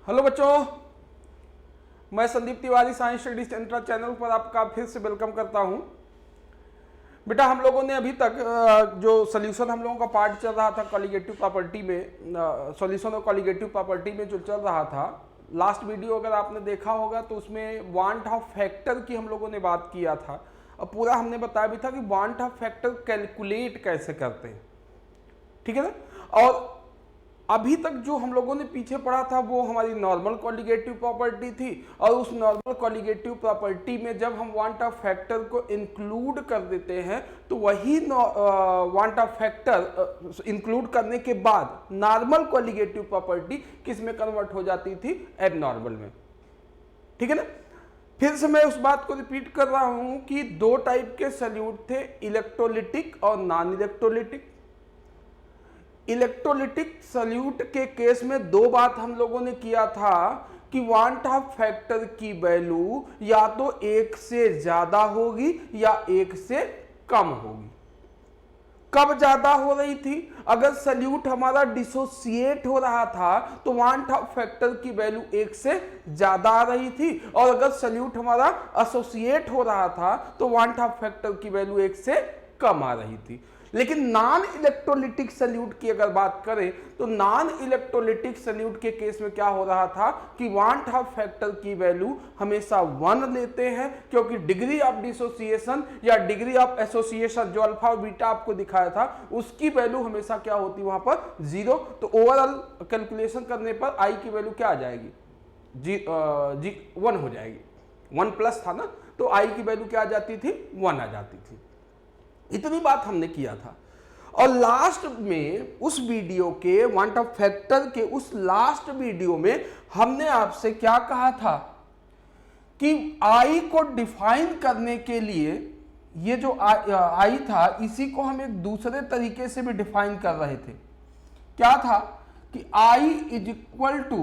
Hello बच्चों, मैं Sandeep Tiwari science studies centre channel पर आपका फिर से वेलकम करता हूं। बेटा, हम लोगों ने अभी तक जो सोल्यूशन हम लोगों का पार्ट चल रहा था कॉलिगेटिव प्रॉपर्टी में, सॉल्यूशन और कॉलिगेटिव प्रॉपर्टी में जो चल रहा था, लास्ट वीडियो अगर आपने देखा होगा तो उसमें वांट ऑफ फैक्टर की हम लोगों ने बात किया था और पूरा हमने बताया भी था कि वांट ऑफ फैक्टर कैलकुलेट कैसे करते हैं, ठीक है ना। और अभी तक जो हम लोगों ने पीछे पढ़ा था वो हमारी नॉर्मल कॉलिगेटिव प्रॉपर्टी थी और उस नॉर्मल कॉलिगेटिव प्रॉपर्टी में जब हम वांट ऑफ फैक्टर को इंक्लूड कर देते हैं तो वही वांट ऑफ फैक्टर इंक्लूड करने के बाद नॉर्मल कॉलिगेटिव प्रॉपर्टी किस में कन्वर्ट हो जाती थी? एबनॉर्मल में, ठीक है ना। फिर से मैं उस बात को रिपीट कर रहा हूं कि दो टाइप के सॉल्यूट थे, इलेक्ट्रोलिटिक और नॉन इलेक्ट्रोलिटिक। इलेक्ट्रोलिटिक सॉल्यूट के केस में दो बात हम लोगों ने किया था कि वांट ऑफ फैक्टर की वैल्यू या तो एक से ज्यादा होगी या एक से कम होगी। कब ज्यादा हो रही थी? अगर सॉल्यूट हमारा डिसोसिएट हो रहा था तो वांट ऑफ फैक्टर की वैल्यू एक से ज्यादा आ रही थी, और अगर सॉल्यूट हमारा एसोसिएट हो रहा था तो वांट ऑफ फैक्टर की वैल्यू एक से कम आ रही थी। लेकिन नॉन इलेक्ट्रोलिटिक सॉल्यूट की अगर बात करें तो नॉन इलेक्ट्रोलिटिक सॉल्यूट के केस में क्या हो रहा था कि वांट ऑफ फैक्टर की वैल्यू हमेशा 1 लेते हैं, क्योंकि डिग्री ऑफ डिसोसिएशन या डिग्री ऑफ एसोसिएशन जो अल्फा और बीटा आपको दिखाया था उसकी वैल्यू हमेशा क्या होती वहां पर? 0। तो ओवरऑल कैलकुलेशन करने पर आई की वैल्यू क्या आ जाएगी? 1 हो जाएगी। 1 प्लस था ना, तो आई की वैल्यू क्या आ जाती थी? 1 आ जाती थी। इतनी बात हमने किया था। और लास्ट में उस वीडियो के वांट ऑफ फैक्टर के उस लास्ट वीडियो में हमने आपसे क्या कहा था कि आई को डिफाइन करने के लिए ये जो आई था इसी को हम एक दूसरे तरीके से भी डिफाइन कर रहे थे। क्या था कि i is equal to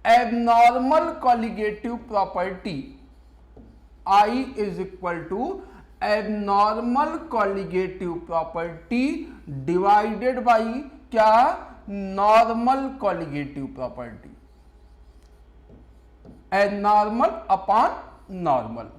abnormal colligative property. I is equal to abnormal colligative property divided by क्या? Normal colligative property. Abnormal upon normal.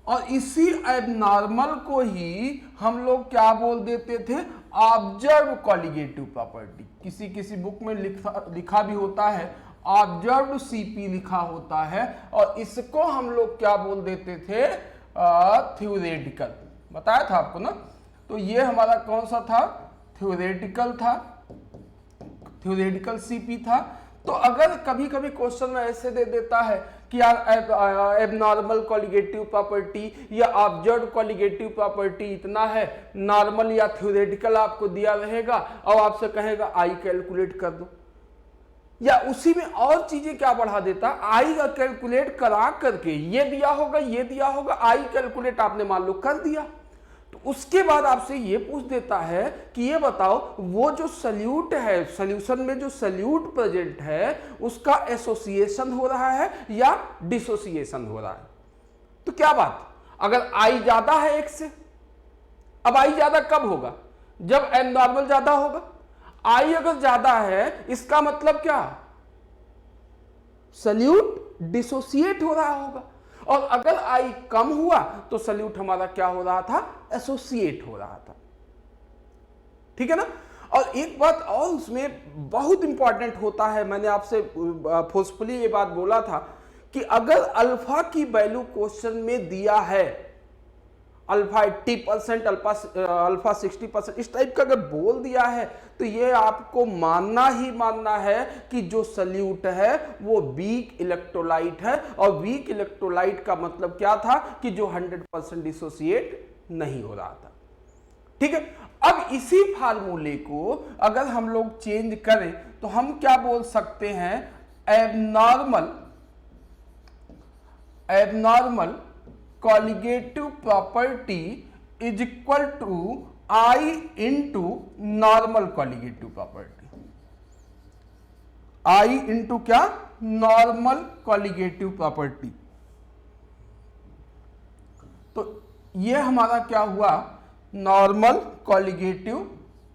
और इसी एबनॉर्मल को ही हम लोग क्या बोल देते थे? Observe colligative property. किसी किसी बुक में लिखा भी होता है, ऑब्जर्व्ड सीपी लिखा होता है, और इसको हम लोग क्या बोल देते थे? थ्योरेटिकल। बताया था आपको ना। तो ये हमारा कौन सा था? थ्योरेटिकल था, थ्योरेटिकल सीपी था। तो अगर कभी कभी क्वेश्चन में ऐसे दे देता है कि यार एबनॉर्मल कॉलिगेटिव प्रॉपर्टी या ऑब्जर्व्ड कॉलिगेटिव प्रॉपर्टी इतना है, नॉर्मल या थ्योरेटिकल आपको दिया रहेगा और आपसे कहेगा आई कैलकुलेट कर दो, या उसी में और चीजें क्या बढ़ा देता, आई का कैलकुलेट करा करके ये दिया होगा ये दिया होगा, आई कैलकुलेट आपने मान लो कर दिया, तो उसके बाद आपसे ये पूछ देता है कि ये बताओ वो जो सॉल्यूट है, सॉल्यूशन में जो सॉल्यूट प्रेजेंट है उसका एसोसिएशन हो रहा है या डिसोसिएशन हो रहा है? तो क्या बात, अगर आई ज्यादा है एक से, अब आई ज्यादा कब होगा? जब एबनॉर्मल ज्यादा होगा। आई अगर ज्यादा है इसका मतलब क्या? सॉल्यूट डिसोसिएट हो रहा होगा, और अगर आई कम हुआ तो सॉल्यूट हमारा क्या हो रहा था? एसोसिएट हो रहा था, ठीक है ना। और एक बात और उसमें बहुत इंपॉर्टेंट होता है, मैंने आपसे फोर्सफुली ये बात बोला था कि अगर अल्फा की वैल्यू क्वेश्चन में दिया है, अल्फा 80%, अल्फा 60%, इस टाइप का अगर बोल दिया है तो ये आपको मानना ही मानना है कि जो सॉल्यूट है वो वीक इलेक्ट्रोलाइट है, और वीक इलेक्ट्रोलाइट का मतलब क्या था कि जो 100% डिसोसिएट नहीं हो रहा था, ठीक है। अब इसी फार्मूले को अगर हम लोग चेंज करें तो हम क्या बोल सकते हैं? Abnormal colligative property is equal to i into normal colligative property. I into क्या? Normal colligative property. तो ये हमारा क्या हुआ? Normal colligative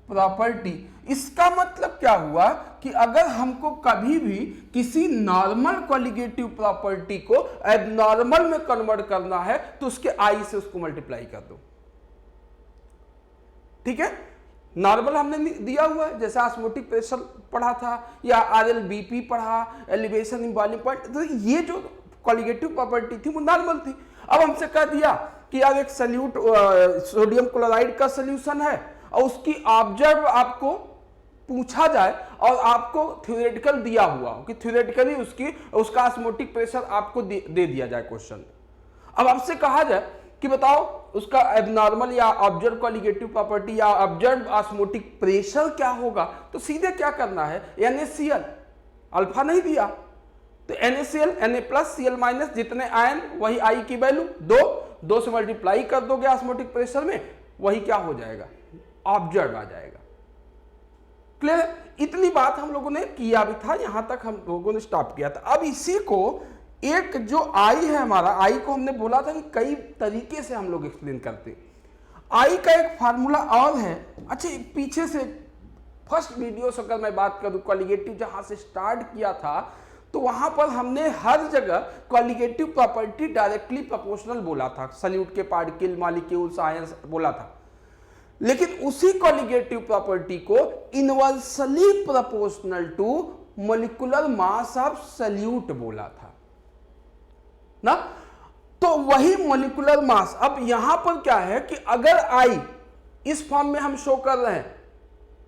property. इसका मतलब क्या हुआ कि अगर हमको कभी भी किसी नॉर्मल कॉलिगेटिव प्रॉपर्टी को एबनॉर्मल में कन्वर्ट करना है तो उसके आई से उसको मल्टीप्लाई कर दो। ठीक है, नॉर्मल हमने दिया हुआ है, जैसे ऑस्मोटिक प्रेशर पढ़ा था या आरएलबीपी पढ़ा, एलिवेशन इन बॉइलिंग पॉइंट, तो ये जो कॉलिगेटिव प्रॉपर्टी थी वो नॉर्मल थी। अब हमसे कह दिया कि यार एक सल्यूट सोडियम क्लोराइड का सोल्यूशन है और उसकी ऑब्जर्व आपको पूछा जाए और आपको थ्योरेटिकल दिया हुआ हो कि थ्योरेटिकली उसका ऑस्मोटिक प्रेशर आपको दे दिया जाए क्वेश्चन। अब आपसे कहा जाए कि बताओ उसका एबनॉर्मल या ऑब्जर्व कॉलिगेटिव प्रॉपर्टी या ऑब्जर्व ऑस्मोटिक प्रेशर क्या होगा, तो सीधे क्या करना है, NaCl, अल्फा नहीं दिया तो NaCl Na+Cl- जितने आयन वही आई की वैल्यू 2 से मल्टीप्लाई कर दोगे ऑस्मोटिक प्रेशर में, वही क्या हो जाएगा, ऑब्जर्व आ जाएगा। क्लियर है? इतनी बात हम लोगों ने किया भी था, यहां तक हम लोगों ने स्टॉप किया था। अब इसी को एक जो आई है हमारा, आई को हमने बोला था कि कई तरीके से हम लोग एक्सप्लेन करते हैं। आई का एक फार्मूला और है। अच्छा, पीछे से फर्स्ट वीडियो से अगर मैं बात करूं, कॉलिगेटिव जहां से स्टार्ट किया था तो वहां पर हमने हर जगह कॉलिगेटिव प्रॉपर्टी डायरेक्टली प्रोपोर्शनल बोला था, सल्यूट के पार्टिकल, मॉलिक्यूल्स, आयंस बोला था। लेकिन उसी कॉलिगेटिव प्रॉपर्टी को inversely proportional to molecular mass of solute बोला था ना। तो वही मॉलिक्यूलर मास, अब यहां पर क्या है कि अगर आई इस फॉर्म में हम शो कर रहे हैं,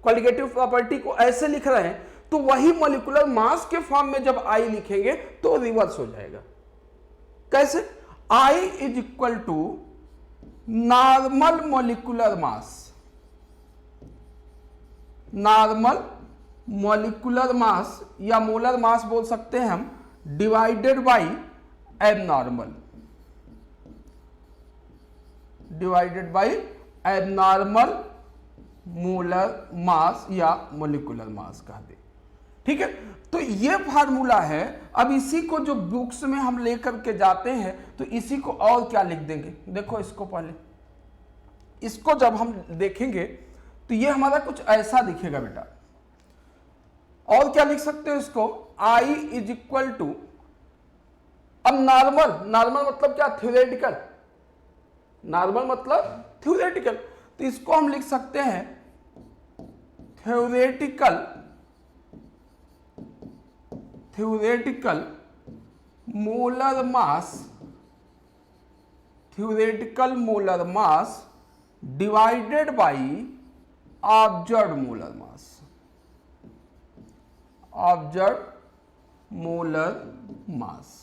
कॉलिगेटिव प्रॉपर्टी को ऐसे लिख रहे हैं, तो वही मॉलिक्यूलर मास के फॉर्म में जब आई लिखेंगे तो रिवर्स हो जाएगा। कैसे? I is equal to normal molecular mass, normal molecular mass या मोलर मास बोल सकते हैं हम, divided by abnormal, divided by abnormal molar mass या मोलिकुलर मास कहते। ठीक है, तो ये फार्मूला है। अब इसी को जो बुक्स में हम लेकर के जाते हैं तो इसी को और क्या लिख देंगे, देखो इसको पहले, इसको जब हम देखेंगे तो ये हमारा कुछ ऐसा दिखेगा बेटा। और क्या लिख सकते हो इसको, I इज इक्वल टू, अब नॉर्मल, नॉर्मल मतलब क्या, थ्योरेटिकल, नॉर्मल मतलब थ्योरेटिकल, तो इसको हम लिख सकते हैं theoretical, theoretical molar mass, theoretical molar mass divided by observed molar mass, observed molar मास।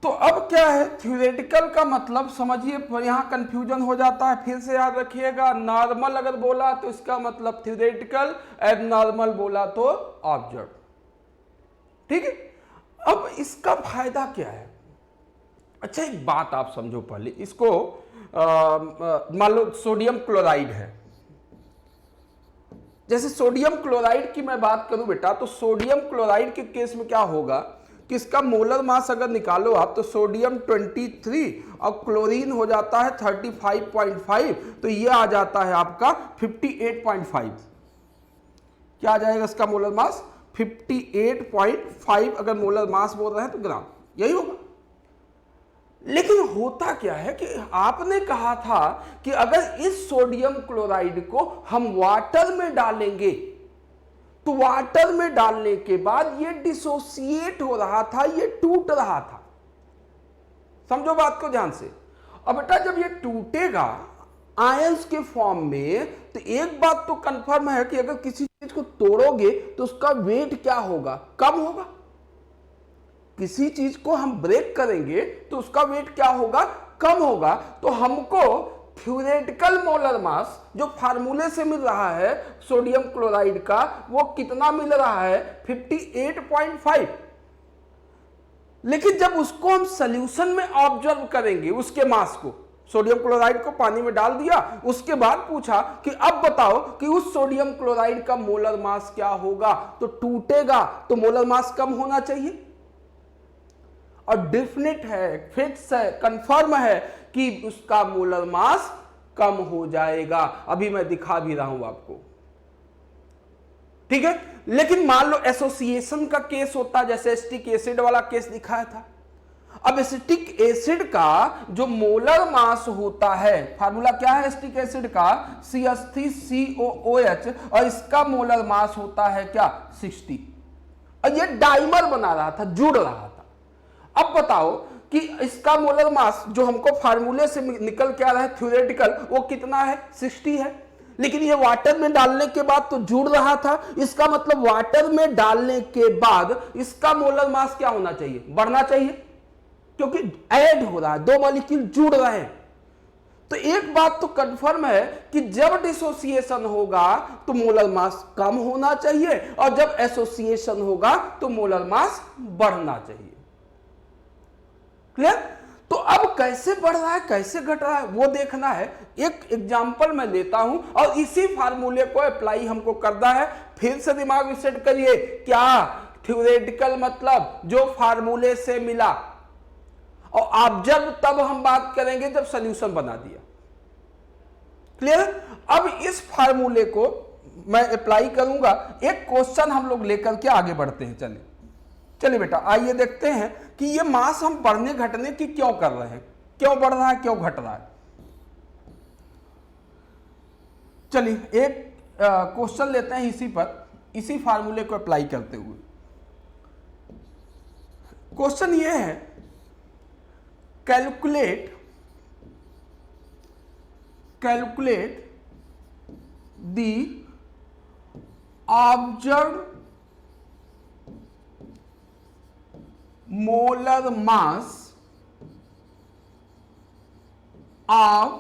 तो अब क्या है, थ्योरेटिकल का मतलब समझिए, यहां कंफ्यूजन हो जाता है, फिर से याद रखिएगा, नॉर्मल अगर बोला तो इसका मतलब थ्योरेटिकल, एबनॉर्मल बोला तो ऑब्जर्व। ठीक है, अब इसका फायदा क्या है। अच्छा, एक बात आप समझो पहले, इसको मान लो सोडियम क्लोराइड है, जैसे सोडियम क्लोराइड की मैं बात करूं बेटा, तो सोडियम क्लोराइड के केस में क्या होगा कि इसका मोलर मास अगर निकालो आप तो सोडियम 23 और क्लोरीन हो जाता है 35.5, तो ये आ जाता है आपका 58.5। क्या आ जाएगा इसका मोलर मास, 58.5 अगर मोलर मास बोल रहे हैं तो ग्राम, यही होगा। लेकिन होता क्या है कि आपने कहा था कि अगर इस सोडियम क्लोराइड को हम वाटर में डालेंगे तो वाटर में डालने के बाद ये डिसोसिएट हो रहा था, ये टूट रहा था। समझो बात को ध्यान से। अब बेटा जब ये टूटेगा आयंस के फॉर्म में, तो एक बात तो कंफर्म है कि अगर किसी चीज को तोड़ोगे तो उसका वेट क्या होगा, कम होगा। किसी चीज को हम ब्रेक करेंगे तो उसका वेट क्या होगा, कम होगा। तो हमको थ्योरेटिकल मोलर मास जो फार्मूले से मिल रहा है सोडियम क्लोराइड का, वो कितना मिल रहा है, 58.5। लेकिन जब उसको हम सॉल्यूशन में ऑब्जर्व करेंगे, उसके मास को, सोडियम क्लोराइड को पानी में डाल दिया, उसके बाद पूछा कि अब बताओ कि उस सोडियम क्लोराइड का मोलर मास क्या होगा, तो टूटेगा तो मोलर मास कम होना चाहिए। और डेफिनेट है, फिक्स है, कंफर्म है कि उसका मोलर मास कम हो जाएगा। अभी मैं दिखा भी रहा हूं आपको, ठीक है। लेकिन मान लो एसोसिएशन का केस होता, जैसे एसिटिक एसिड वाला केस दिखाया था। अब एसिटिक एसिड का जो मोलर मास होता है, फार्मूला क्या है एसिटिक एसिड का, CH3COOH, और इसका मोलर मास होता है क्या 60। और ये डाइमर बना रहा था, जुड़ रहा था। अब बताओ कि इसका मोलर मास जो हमको फार्मूले से निकल के आ रहा है थ्योरेटिकल, वो कितना है 60 है। लेकिन ये वाटर में डालने के बाद तो जुड़ रहा था, इसका मतलब वाटर में डालने के बाद इसका मोलर मास क्या होना चाहिए, बढ़ना चाहिए, क्योंकि ऐड हो रहा है, दो मॉलिक्यूल जुड़ रहे हैं। तो एक बात तो कंफर्म है कि जब डिसोसिएशन होगा तो मोलर मास कम होना चाहिए, और जब एसोसिएशन होगा तो मोलर मास बढ़ना चाहिए। क्लियर? तो अब कैसे बढ़ रहा है कैसे घट रहा है वो देखना है। एक एग्जांपल मैं लेता हूं और इसी फार्मूले को अप्लाई हमको करना है। फिर से दिमाग में सेट करिए, क्या थ्योरेटिकल मतलब जो फार्मूले से मिला, और ऑब्जर्व तब हम बात करेंगे जब सॉल्यूशन बना दिया। क्लियर? अब इस फार्मूले को मैं अप्लाई करूंगा। एक क्वेश्चन हम लोग लेकर के आगे बढ़ते हैं। चलिए बेटा आइए देखते हैं कि ये मास हम बढ़ने घटने की क्यों कर रहे हैं, क्यों बढ़ रहा है क्यों घट रहा है। चलिए एक क्वेश्चन लेते हैं इसी पर, इसी फार्मूले को अप्लाई करते हुए। क्वेश्चन ये है, calculate the observed molar mass of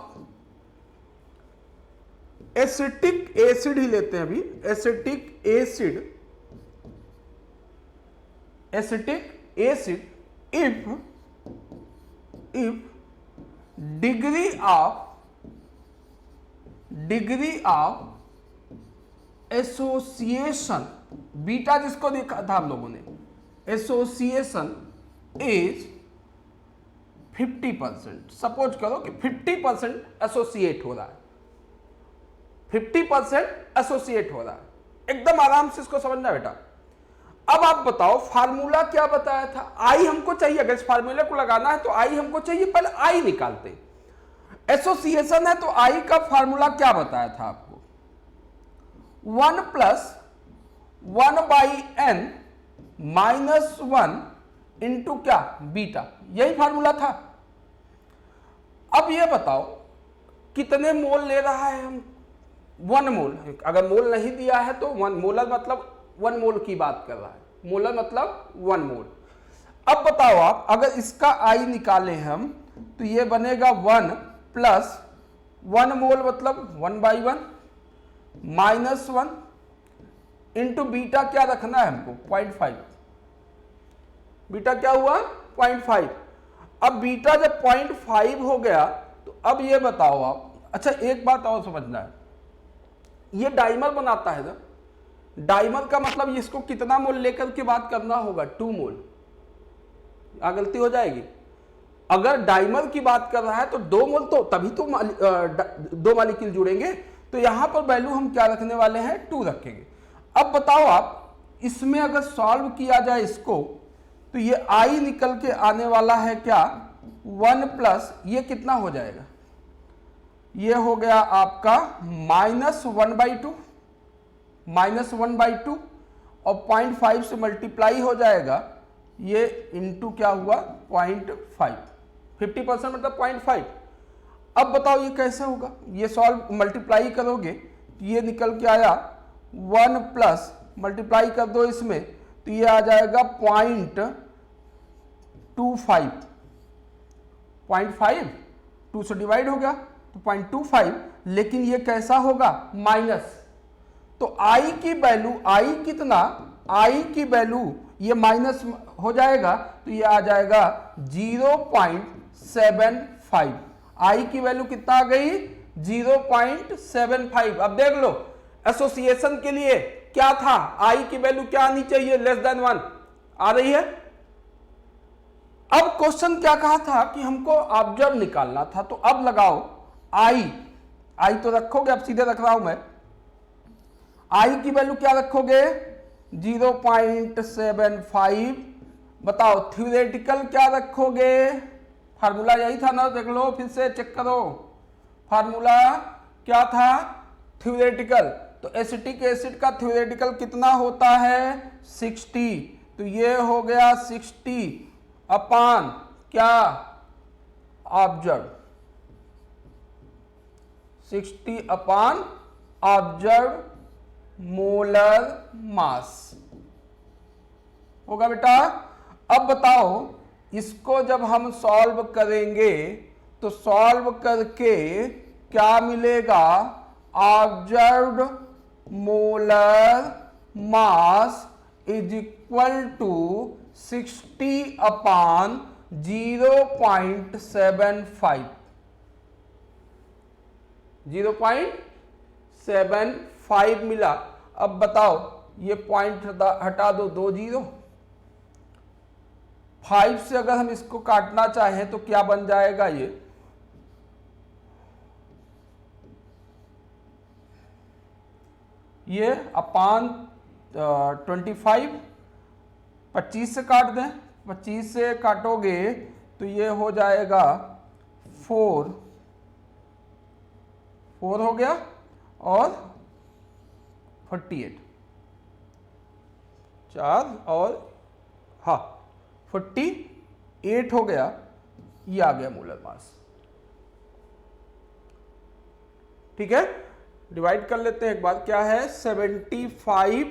acetic acid ही लेते हैं अभी, acetic acid if degree of association, beta जिसको देखा था हम लोगों ने, एसोसिएशन इज 50%। सपोज करो कि 50% एसोसिएट हो रहा है, 50% एसोसिएट हो रहा है। एकदम आराम से इसको समझना बेटा। अब आप बताओ फार्मूला क्या बताया था, आई हमको चाहिए। अगर इस फार्मूले को लगाना है तो आई हमको चाहिए, पहले आई निकालते। एसोसिएशन है तो आई का फार्मूला क्या बताया था आपको, 1 + 1/n -1 इंटू क्या बीटा, यही फार्मूला था। अब ये बताओ कितने मोल ले रहा है हम, 1 मोल। अगर मोल नहीं दिया है तो 1 मोलर मतलब 1 मोल की बात कर रहा है, मोलर मतलब 1 मोल। अब बताओ आप अगर इसका आई निकालें हम तो ये बनेगा 1 + 1 मोल मतलब 1/1 -1 इंटू बीटा क्या रखना है हमको 0.5। बीटा क्या हुआ 0.5। अब बीटा जब 0.5 हो गया तो अब ये बताओ आप, अच्छा एक बात और समझना है, ये डाइमर बनाता है ना, डाइमर का मतलब इसको कितना मोल लेकर के बात करना होगा, 2 मोल। गलती हो जाएगी। अगर डाइमर की बात कर रहा है तो 2 मोल, तो तभी तो 2 मॉलिक्यूल जुड़ेंगे। तो यहां पर वैल्यू हम क्या रखने वाले हैं 2 रखेंगे। अब बताओ आप इसमें अगर सॉल्व किया जाए इसको तो ये आई निकल के आने वाला है क्या 1 + ये कितना हो जाएगा, ये हो गया आपका -1/2 और 0.5 से मल्टीप्लाई हो जाएगा ये इंटू क्या हुआ 0.5। 50% मतलब 0.5। अब बताओ ये कैसे होगा, ये सॉल्व मल्टीप्लाई करोगे तो ये निकल के आया 1 + मल्टीप्लाई कर दो इसमें तो ये आ जाएगा 0.25। 0.5 2 से डिवाइड हो गया तो 0.25, लेकिन ये कैसा होगा माइनस। तो आई की वैल्यू, आई कितना, आई की वैल्यू ये माइनस हो जाएगा तो ये आ जाएगा 0.75। आई की वैल्यू कितना आ गई 0.75। अब देख लो एसोसिएशन के लिए क्या था, आई की वैल्यू क्या आनी चाहिए <1 आ रही है। अब क्वेश्चन क्या कहा था कि हमको ऑब्जर्व निकालना था, तो अब लगाओ आई तो रखोगे, अब सीधे रख रहा हूं मैं। आई की वैल्यू क्या रखोगे 0.75। बताओ थ्योरेटिकल क्या रखोगे, फार्मूला यही था ना, देख लो फिर से चेक करो, फार्मूला क्या था थ्योरेटिकल, तो एसिटिक एसिड का थ्योरेटिकल कितना होता है 60, तो ये हो गया 60 अपान क्या ऑब्जर्व, 60 अपान ऑब्जर्व मोलर मास होगा बेटा। अब बताओ इसको जब हम सॉल्व करेंगे तो सॉल्व करके क्या मिलेगा, observed molar mass is equal to 60 upon 0.75, 0.75 मिला। अब बताओ ये पॉइंट हटा दो, 2 जीरो, 5 से अगर हम इसको काटना चाहें तो क्या बन जाएगा, ये अपान 25, 25 से काट दें, 25 से काटोगे तो ये हो जाएगा 4 हो गया और 48, 4 और हाँ 48 हो गया, ये आ गया मोलर मास। ठीक है, डिवाइड कर लेते हैं एक बार, क्या है 75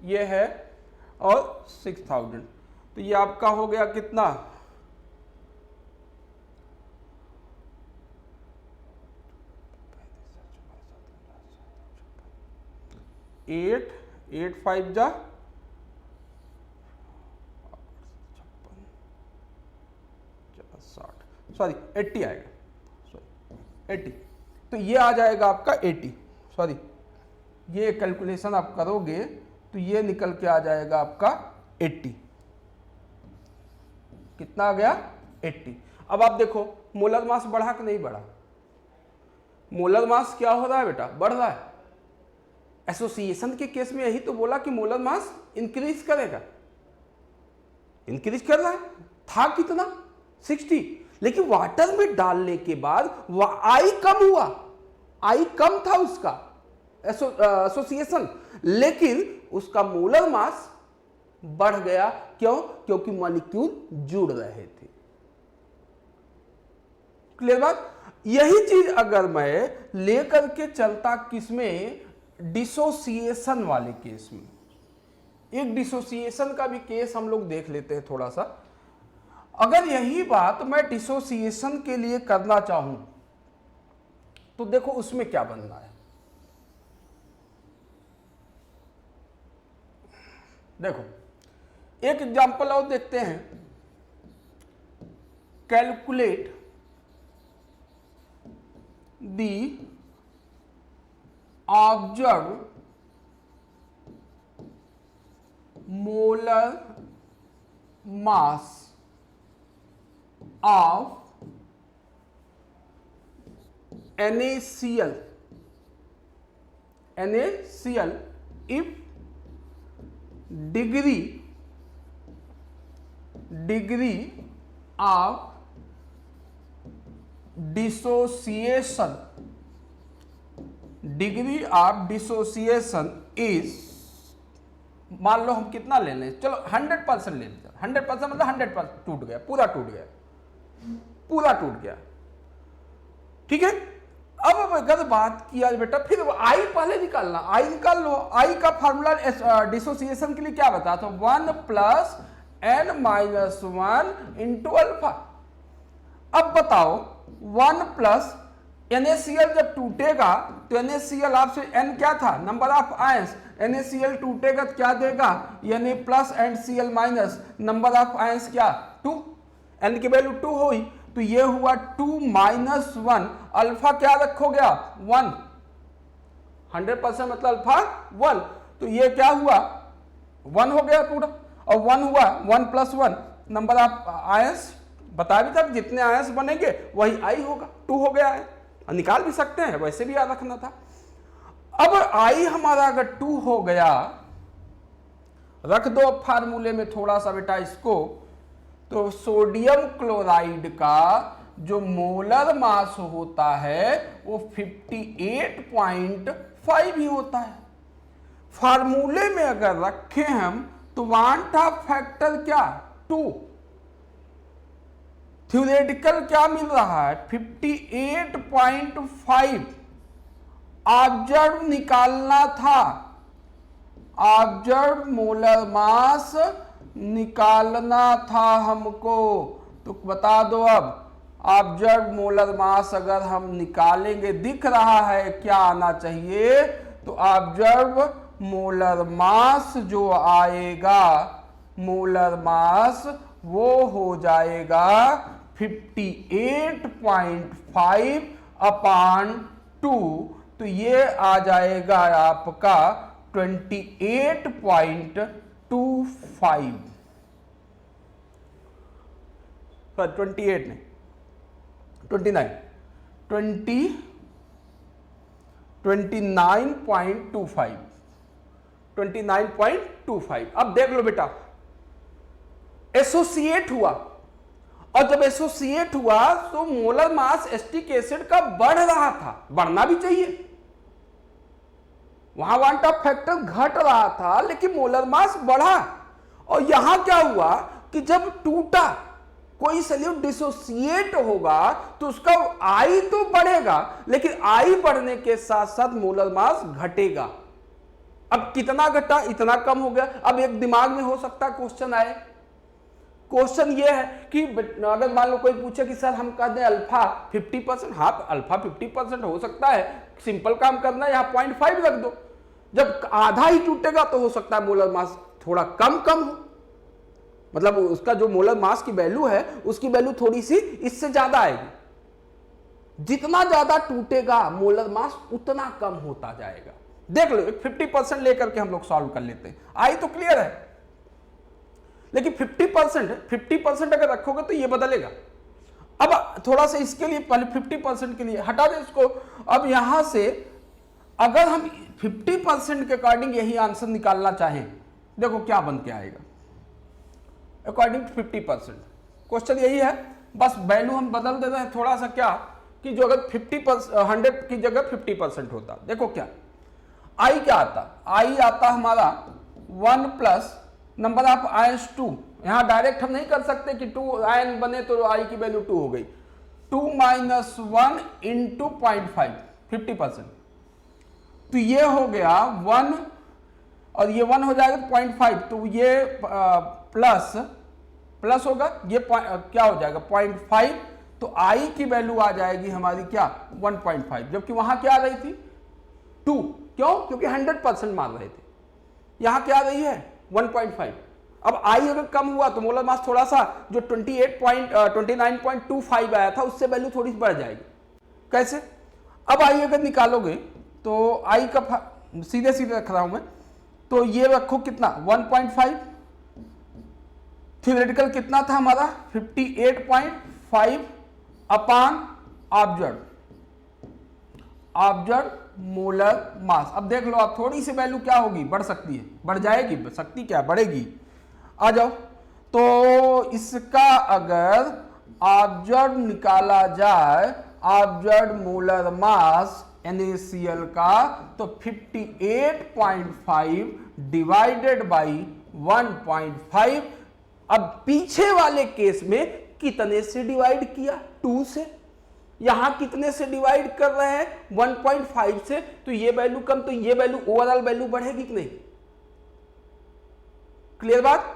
ये है और 6000, तो ये आपका हो गया कितना 8 5 जा 60, सॉरी 80 आएगा, सॉरी 80, तो ये आ जाएगा आपका 80, सॉरी ये कैलकुलेशन आप करोगे तो ये निकल के आ जाएगा आपका 80, कितना आ गया 80। अब आप देखो मोलर मास बढ़ा कि नहीं बढ़ा, मोलर मास क्या हो रहा है बेटा, बढ़ रहा है। एसोसिएशन के केस में यही तो बोला कि मोलर मास इंक्रीज करेगा, इंक्रीज कर रहा है, था कितना 60, लेकिन वाटर में डालने के बाद आई कम हुआ, आई कम था उसका एसोसिएशन, लेकिन उसका मोलर मास बढ़ गया, क्यों, क्योंकि मॉलिक्यूल जुड़ रहे थे। क्लियर बात। यही चीज अगर मैं लेकर के चलता किसमें, डिसोसिएशन वाले केस में, एक डिसोसिएशन का भी केस हम लोग देख लेते हैं थोड़ा सा। अगर यही बात मैं डिसोसिएशन के लिए करना चाहूं तो देखो उसमें क्या बनना है, देखो एक एग्जांपल और देखते हैं, calculate the observe molar mass of NaCl if degree of dissociation is, मान लो हम कितना ले लें, चलो 100% ले लेते, 100% मतलब 100% टूट गया, पूरा टूट गया, पूरा टूट गया। ठीक है, अब अगर बात किया बेटा, फिर आई पहले निकालना, आई निकाल लो। आई का फार्मूला डिसोसिएशन के लिए क्या बताया था, 1 plus n minus 1 into alpha. अब बताओ 1 प्लस NaCl जब टूटेगा तो NaCl आपसे n क्या था, नंबर ऑफ आयंस, NaCl टूटेगा तो क्या देगा, Na plus and Cl minus, number of ions क्या 2, n की वैल्यू 2 हुई, तो ये हुआ 2 माइनस 1, अल्फा क्या रखोगे आप 1, 100% मतलब अल्फा 1, तो ये क्या हुआ 1 हो गया पूरा, और 1 हुआ 1 प्लस 1 नंबर ऑफ आयंस, बता भी था जितने आयंस बनेंगे वही आई होगा, 2 हो गया है, निकाल भी सकते हैं, वैसे भी याद रखना था। अब आई हमारा अगर 2 हो गया, रख दो अब फार्मूले में थोड़ा सा बेटा इसको, तो सोडियम क्लोराइड का जो मोलर मास होता है वो 58.5 ही होता है। फार्मूले में अगर रखें हम तो वांट ऑफ फैक्टर क्या 2, थ्योरेटिकल क्या मिल रहा है 58.5। ऑब्जर्व निकालना था, ऑब्जर्व मोलर मास निकालना था हमको, तो बता दो अब ऑब्जर्व मोलर मास अगर हम निकालेंगे, दिख रहा है क्या आना चाहिए, तो ऑब्जर्व मोलर मास जो आएगा, मोलर मास वो हो जाएगा 58.5 अपॉन 2, तो ये आ जाएगा आपका 28.25, 28 नहीं 29.25। अब देख लो बेटा, एसोसिएट हुआ, और जब एसोसिएट हुआ तो मोलर मास एसिटिक एसिड का बढ़ रहा था, बढ़ना भी चाहिए, वहां वांट ऑफ फैक्टर घट रहा था लेकिन मोलर मास बढ़ा। और यहां क्या हुआ कि जब टूटा कोई सॉल्यूट डिसोसिएट होगा तो उसका आई तो बढ़ेगा, लेकिन आई बढ़ने के साथ साथ मोलर मास घटेगा। अब कितना घटा, इतना कम हो गया। अब एक दिमाग में हो सकता है क्वेश्चन आए, क्वेश्चन ये है कि अगर मान लो कोई पूछे कि सर हम कह दें अल्फा 50%, हाँ अल्फा 50% हो सकता है, सिंपल काम करना है, यहाँ 0.5 रख दो। जब आधा ही टूटेगा तो हो सकता है मोलर मास थोड़ा कम हो, मतलब उसका जो मोलर मास की वैल्यू है उसकी वैल्यू थोड़ी सी इससे ज्यादा आएगी। जितना ज्यादा टूटेगा मोलर मास उतना कम होता जाएगा। देख लो 50% लेकर के हम लोग सॉल्व कर लेते हैं, आई तो क्लियर है, लेकिन 50% अगर रखोगे तो ये बदलेगा। अब थोड़ा सा इसके लिए पहले 50% के लिए हटा दे इसको। अब यहां से अगर हम 50% के अकॉर्डिंग यही आंसर निकालना चाहें, देखो क्या बन के आएगा अकॉर्डिंग टू 50%। क्वेश्चन यही है, बस वैल्यू हम बदल देते हैं थोड़ा सा, क्या कि जो अगर 100 की जगह 50% होता, देखो क्या आई क्या आता, आई आता हमारा 1 प्लस नंबर ऑफ आयंस 2। यहां डायरेक्ट हम नहीं कर सकते कि 2 आयन बने तो आई की वैल्यू 2 हो गई, 2 माइनस 1 इंटू 0.5, 50%, तो ये हो गया 1 और ये 1 हो जाएगा 0.5, तो ये प्लस होगा, ये क्या हो जाएगा 0.5, तो आई की वैल्यू आ जाएगी हमारी क्या 1.5, जबकि वहां क्या आ रही थी 2, क्यों, क्योंकि 100% मान रहे थे, यहां क्या आ रही है 1.5। अब आई अगर कम हुआ तो मोलर मास थोड़ा सा जो 29.25 आया था उससे वैल्यू थोड़ी सी बढ़ जाएगी। कैसे, अब आई अगर निकालोगे तो आई का सीधे सीधे रख रहा हूं मैं, तो ये रखो कितना 1.5, थ्योरेटिकल कितना था हमारा 58.5 अपॉन ऑब्जर्व मोलर मास। अब देख लो आप थोड़ी सी वैल्यू क्या होगी, बढ़ सकती है, बढ़ जाएगी, सकती क्या बढ़ेगी। आ जाओ, तो इसका अगर ऑब्जर्व निकाला जाए, ऑब्जर्व मोलर मास NaCl का, तो 58.5 डिवाइडेड बाई 1.5। अब पीछे वाले केस में कितने से डिवाइड किया, 2 से, यहां कितने से डिवाइड कर रहे हैं 1.5 से, तो ये वैल्यू कम, तो ये वैल्यू ओवरऑल वैल्यू बढ़ेगी कि नहीं, क्लियर बात।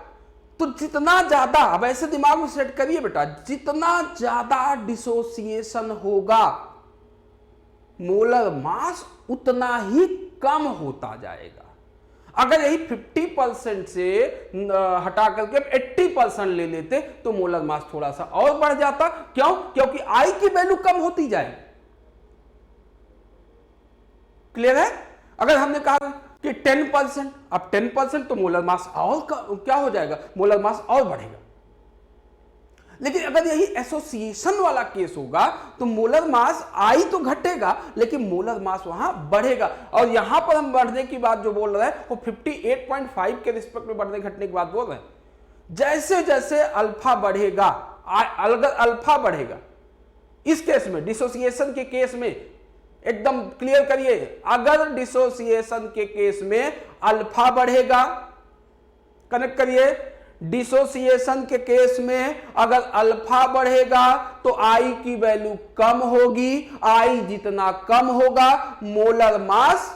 तो जितना ज्यादा, अब ऐसे दिमाग में सेट करिए बेटा, जितना ज्यादा डिसोसिएशन होगा मोलर मास उतना ही कम होता जाएगा। अगर यही 50% से हटा करके 80% ले लेते तो मोलर मास थोड़ा सा और बढ़ जाता, क्यों, क्योंकि आई की वैल्यू कम होती जाए। क्लियर है। अगर हमने कहा कि 10%, अब 10% तो मोलर मास और क्या हो जाएगा, मोलर मास और बढ़ेगा। लेकिन अगर यही एसोसिएशन वाला केस होगा तो मोलर मास आई तो घटेगा लेकिन मोलर मास वहां बढ़ेगा। और यहां पर हम बढ़ने की बात जो बोल रहे हैं वो 58.5 के रिस्पेक्ट में बढ़ने घटने की बात बोल रहे हैं। जैसे जैसे अल्फा बढ़ेगा, अगर अल्फा बढ़ेगा, इस केस में डिसोसिएशन के केस में एकदम क्लियर करिए, अगर डिसोसिएशन के केस में अल्फा बढ़ेगा, कनेक्ट करिए, डिसोसिएशन के केस में अगर अल्फा बढ़ेगा तो आई की वैल्यू कम होगी। आई जितना कम होगा मोलर मास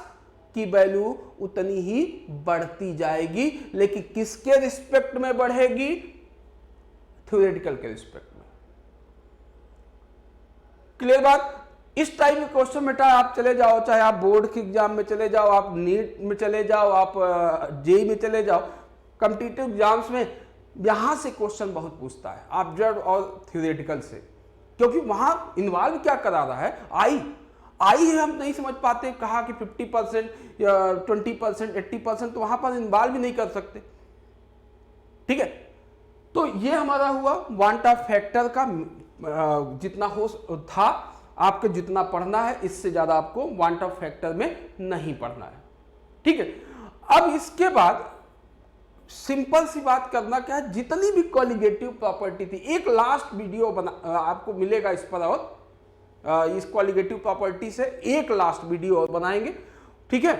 की वैल्यू उतनी ही बढ़ती जाएगी, लेकिन किसके रिस्पेक्ट में बढ़ेगी? थ्योरेटिकल के रिस्पेक्ट में। क्लियर बात? इस टाइप के क्वेश्चन बेटा आप चले जाओ, चाहे आप बोर्ड के एग्जाम में चले जाओ, आप नीट में चले जाओ, आप जेई में चले जाओ, कॉम्पिटिटिव एग्जाम्स में यहां से क्वेश्चन बहुत पूछता है ऑब्जर्व और थ्योरेटिकल से, क्योंकि वहां इन्वॉल्व क्या करा रहा है? आई हम नहीं समझ पाते, कहा कि 50% या 20%, 80%, तो वहां पर इन्वॉल्व भी नहीं कर सकते। ठीक है, तो ये हमारा हुआ वांट ऑफ फैक्टर का जितना हो था आपके जितना पढ़ना है, इससे ज्यादा आपको वांट ऑफ फैक्टर में नहीं पढ़ना है। ठीक है, अब इसके बाद सिंपल सी बात करना क्या है, जितनी भी कॉलिगेटिव प्रॉपर्टी थी, एक लास्ट वीडियो बना आपको मिलेगा इस पर, और इस कॉलिगेटिव प्रॉपर्टी से एक लास्ट वीडियो और बनाएंगे। ठीक है,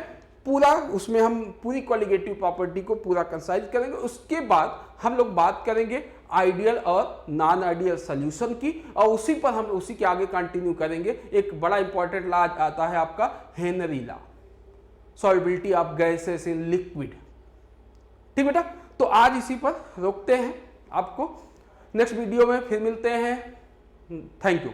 पूरा उसमें हम पूरी कॉलिगेटिव प्रॉपर्टी को पूरा कंसाइज करेंगे। उसके बाद हम लोग बात करेंगे आइडियल और नॉन आइडियल सॉल्यूशन की, और उसी पर हम उसी के आगे कंटिन्यू करेंगे। एक बड़ा इंपॉर्टेंट लॉ आता है आपका Henry law, solubility of gases in liquid. ठीक बेटा, तो आज इसी पर रोकते हैं, आपको नेक्स्ट वीडियो में फिर मिलते हैं। Thank you.